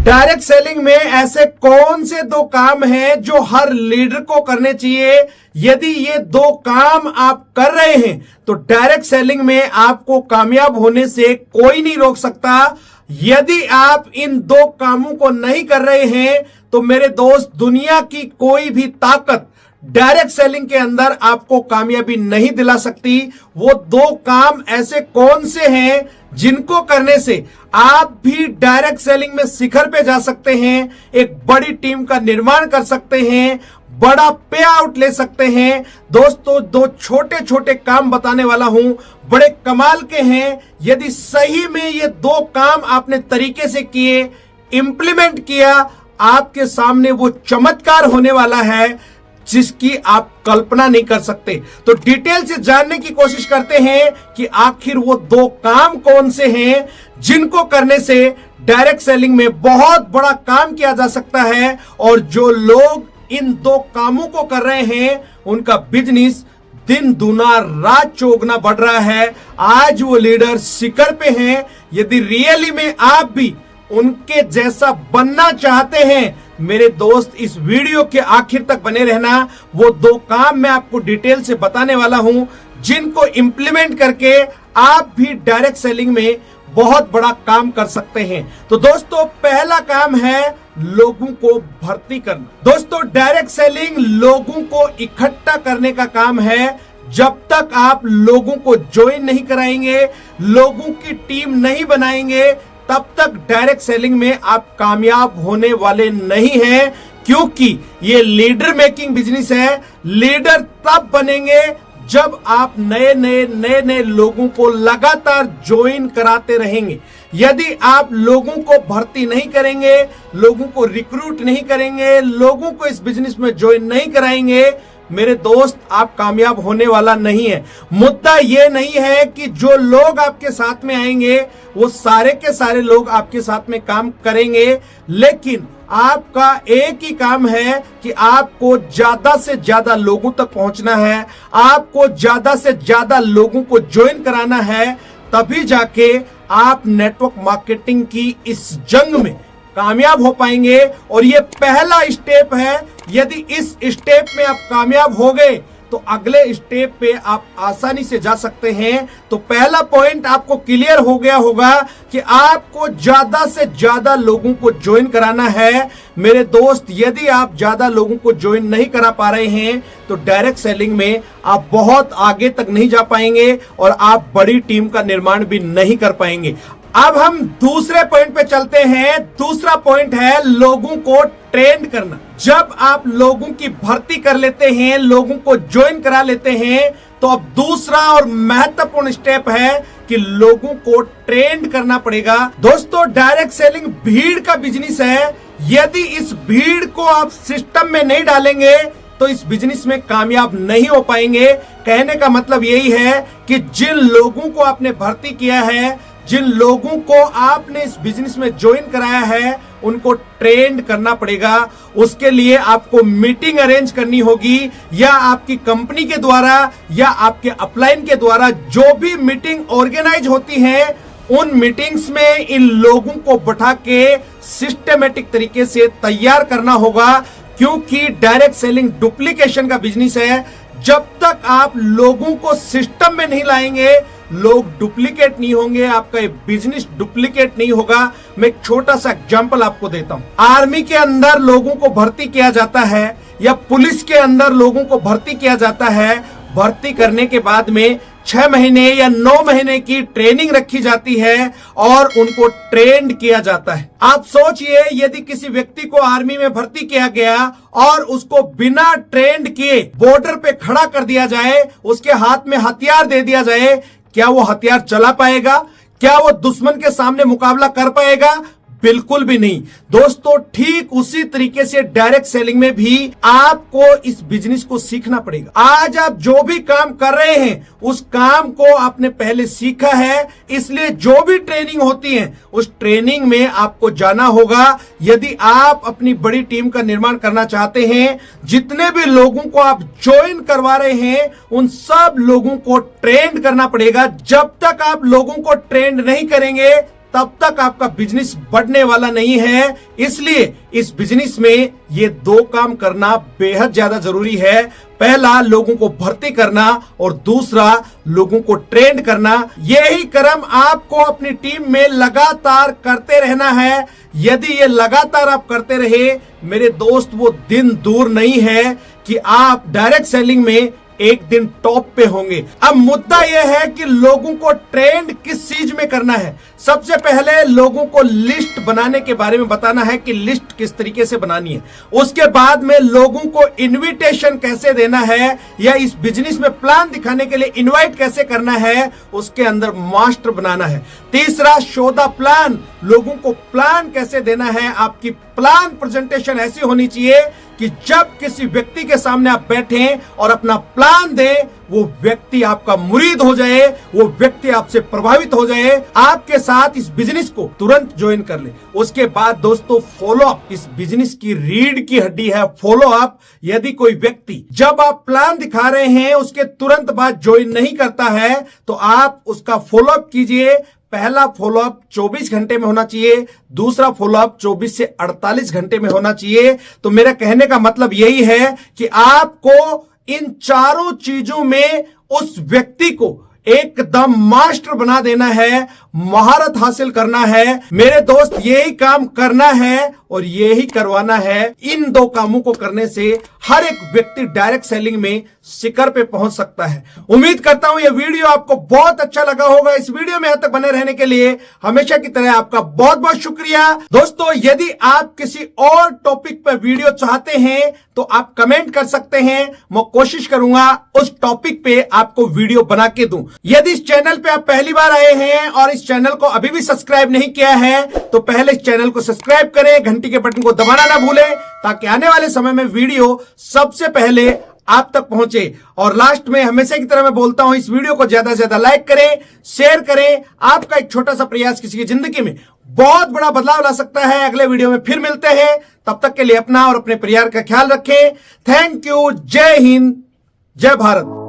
Direct selling में ऐसे कौन से दो काम हैं जो हर लीडर को करने चाहिए? यदि ये दो काम आप कर रहे हैं तो डायरेक्ट सेलिंग में आपको कामयाब होने से कोई नहीं रोक सकता। यदि आप इन दो कामों को नहीं कर रहे हैं तो मेरे दोस्त, दुनिया की कोई भी ताकत डायरेक्ट सेलिंग के अंदर आपको कामयाबी नहीं दिला सकती। वो दो काम ऐसे कौन से हैं जिनको करने से आप भी डायरेक्ट सेलिंग में शिखर पे जा सकते हैं, एक बड़ी टीम का निर्माण कर सकते हैं, बड़ा पे आउट ले सकते हैं। दोस्तों, दो छोटे छोटे काम बताने वाला हूं, बड़े कमाल के हैं। यदि सही में ये दो काम आपने तरीके से किए, इंप्लीमेंट किया, आपके सामने वो चमत्कार होने वाला है जिसकी आप कल्पना नहीं कर सकते। तो डिटेल से जानने की कोशिश करते हैं कि आखिर वो दो काम कौन से हैं जिनको करने से डायरेक्ट सेलिंग में बहुत बड़ा काम किया जा सकता है। और जो लोग इन दो कामों को कर रहे हैं उनका बिजनेस दिन दूना रात चौगुना बढ़ रहा है। आज वो लीडर शिखर पे हैं। यदि रियली में आप भी उनके जैसा बनना चाहते हैं, मेरे दोस्त, इस वीडियो के आखिर तक बने रहना। वो दो काम मैं आपको डिटेल से बताने वाला हूं जिनको इंप्लीमेंट करके आप भी डायरेक्ट सेलिंग में बहुत बड़ा काम कर सकते हैं। तो दोस्तों, पहला काम है लोगों को भर्ती करना। दोस्तों, डायरेक्ट सेलिंग लोगों को इकट्ठा करने का काम है। जब तक आप लोगों को ज्वाइन नहीं कराएंगे, लोगों की टीम नहीं बनाएंगे, तब तक डायरेक्ट सेलिंग में आप कामयाब होने वाले नहीं हैं। क्योंकि ये लीडर मेकिंग बिजनेस है। लीडर तब बनेंगे जब आप नए नए लोगों को लगातार ज्वाइन कराते रहेंगे। यदि आप लोगों को भर्ती नहीं करेंगे, लोगों को रिक्रूट नहीं करेंगे, लोगों को इस बिजनेस में ज्वाइन नहीं कराएंगे, मेरे दोस्त, आप कामयाब होने वाला नहीं है। मुद्दा ये नहीं है कि जो लोग आपके साथ में आएंगे वो सारे के सारे लोग आपके साथ में काम करेंगे, लेकिन आपका एक ही काम है कि आपको ज्यादा से ज्यादा लोगों तक पहुंचना है, आपको ज्यादा से ज्यादा लोगों को ज्वाइन कराना है। तभी जाके आप नेटवर्क मार्केटिंग की इस जंग में कामयाब हो पाएंगे। और ये पहला स्टेप है। यदि इस स्टेप में आप कामयाब हो गए तो अगले स्टेप पे आप आसानी से जा सकते हैं। तो पहला पॉइंट आपको क्लियर हो गया होगा कि आपको ज्यादा से ज्यादा लोगों को ज्वाइन कराना है। मेरे दोस्त, यदि आप ज्यादा लोगों को ज्वाइन नहीं करा पा रहे हैं तो डायरेक्ट सेलिंग में आप बहुत आगे तक नहीं जा पाएंगे और आप बड़ी टीम का निर्माण भी नहीं कर पाएंगे। अब हम दूसरे पॉइंट पे चलते हैं। दूसरा पॉइंट है लोगों को ट्रेन करना। जब आप लोगों की भर्ती कर लेते हैं, लोगों को ज्वाइन करा लेते हैं, तो अब दूसरा और महत्वपूर्ण स्टेप है कि लोगों को ट्रेन करना पड़ेगा। दोस्तों, डायरेक्ट सेलिंग भीड़ का बिजनेस है। यदि इस भीड़ को आप सिस्टम में नहीं डालेंगे तो इस बिजनेस में कामयाब नहीं हो पाएंगे। कहने का मतलब यही है कि जिन लोगों को आपने भर्ती किया है, जिन लोगों को आपने इस बिजनेस में ज्वाइन कराया है, उनको ट्रेन करना पड़ेगा। उसके लिए आपको मीटिंग अरेंज करनी होगी, या आपकी कंपनी के द्वारा या आपके अपलाइन के द्वारा जो भी मीटिंग ऑर्गेनाइज होती है, उन मीटिंग्स में इन लोगों को बैठा के सिस्टमेटिक तरीके से तैयार करना होगा। क्योंकि डायरेक्ट सेलिंग डुप्लीकेशन का बिजनेस है। जब तक आप लोगों को सिस्टम में नहीं लाएंगे, लोग डुप्लीकेट नहीं होंगे, आपका बिजनेस डुप्लीकेट नहीं होगा। मैं एक छोटा सा एग्जांपल आपको देता हूं। आर्मी के अंदर लोगों को भर्ती किया जाता है या पुलिस के अंदर लोगों को भर्ती किया जाता है। भर्ती करने के बाद में 6 महीने या 9 महीने की ट्रेनिंग रखी जाती है और उनको ट्रेंड किया जाता है। आप सोचिए, यदि किसी व्यक्ति को आर्मी में भर्ती किया गया और उसको बिना ट्रेंड किए बॉर्डर पे खड़ा कर दिया जाए, उसके हाथ में हथियार दे दिया जाए, क्या वो हथियार चला पाएगा? क्या वो दुश्मन के सामने मुकाबला कर पाएगा? बिल्कुल भी नहीं। दोस्तों, ठीक उसी तरीके से डायरेक्ट सेलिंग में भी आपको इस बिजनेस को सीखना पड़ेगा। आज आप जो भी काम कर रहे हैं उस काम को आपने पहले सीखा है, इसलिए जो भी ट्रेनिंग होती है उस ट्रेनिंग में आपको जाना होगा। यदि आप अपनी बड़ी टीम का निर्माण करना चाहते हैं, जितने भी लोगों को आप ज्वाइन करवा रहे हैं उन सब लोगों को ट्रेन करना पड़ेगा। जब तक आप लोगों को ट्रेन नहीं करेंगे तब तक आपका बिजनेस बढ़ने वाला नहीं है। इसलिए इस बिजनेस में ये दो काम करना बेहद ज्यादा जरूरी है। पहला, लोगों को भर्ती करना और दूसरा, लोगों को ट्रेंड करना। यही कर्म आपको अपनी टीम में लगातार करते रहना है। यदि ये लगातार आप करते रहे मेरे दोस्त, वो दिन दूर नहीं है कि आप डायरेक्ट सेलिंग में एक दिन टॉप पे होंगे। अब मुद्दा यह है कि लोगों को ट्रेंड किस चीज में करना है। सबसे पहले लोगों को लिस्ट बनाने के बारे में बताना है कि लिस्ट किस तरीके से बनानी है। उसके बाद में लोगों को इनविटेशन कैसे देना है या इस बिजनेस में प्लान दिखाने के लिए इनवाइट कैसे करना है, उसके अंदर मास्टर बनाना है। तीसरा, शो द प्लान, लोगों को प्लान कैसे देना है। आपकी प्लान प्रेजेंटेशन ऐसी होनी चाहिए कि जब किसी व्यक्ति के सामने आप बैठें और अपना प्लान दें, वो व्यक्ति आपका मुरीद हो जाए, वो व्यक्ति आपसे प्रभावित हो जाए, आपके साथ इस बिजनेस को तुरंत ज्वाइन कर ले। उसके बाद दोस्तों, फॉलो अप, इस बिजनेस की रीढ़ की हड्डी है फॉलो अप। यदि कोई व्यक्ति जब आप प्लान दिखा रहे हैं उसके तुरंत बाद ज्वाइन नहीं करता है तो आप उसका फॉलो अप कीजिए। पहला फॉलोअप 24 घंटे में होना चाहिए, दूसरा फॉलोअप 24 से 48 घंटे में होना चाहिए। तो मेरा कहने का मतलब यही है कि आपको इन चारों चीजों में उस व्यक्ति को एकदम मास्टर बना देना है, महारत हासिल करना है। मेरे दोस्त, यही काम करना है और यही करवाना है। इन दो कामों को करने से हर एक व्यक्ति डायरेक्ट सेलिंग में शिखर पे पहुंच सकता है। उम्मीद करता हूं यह वीडियो आपको बहुत अच्छा लगा होगा। इस वीडियो में यहां तक बने रहने के लिए हमेशा की तरह आपका बहुत बहुत शुक्रिया। दोस्तों, यदि आप किसी और टॉपिक पर वीडियो चाहते हैं तो आप कमेंट कर सकते हैं, मैं कोशिश करूंगा उस टॉपिक पे आपको वीडियो बना के दूं। यदि इस चैनल पे आप पहली बार आए हैं और इस चैनल को अभी भी सब्सक्राइब नहीं किया है तो पहले इस चैनल को सब्सक्राइब करें, घंटी के बटन को दबाना ना भूलें ताकि आने वाले समय में वीडियो सबसे पहले आप तक पहुंचे। और लास्ट में हमेशा की तरह मैं बोलता हूं, इस वीडियो को ज्यादा से ज्यादा लाइक करें, शेयर करें। आपका एक छोटा सा प्रयास किसी की जिंदगी में बहुत बड़ा बदलाव ला सकता है। अगले वीडियो में फिर मिलते हैं, तब तक के लिए अपना और अपने परिवार का ख्याल रखें। Thank you. जय हिंद, जय भारत।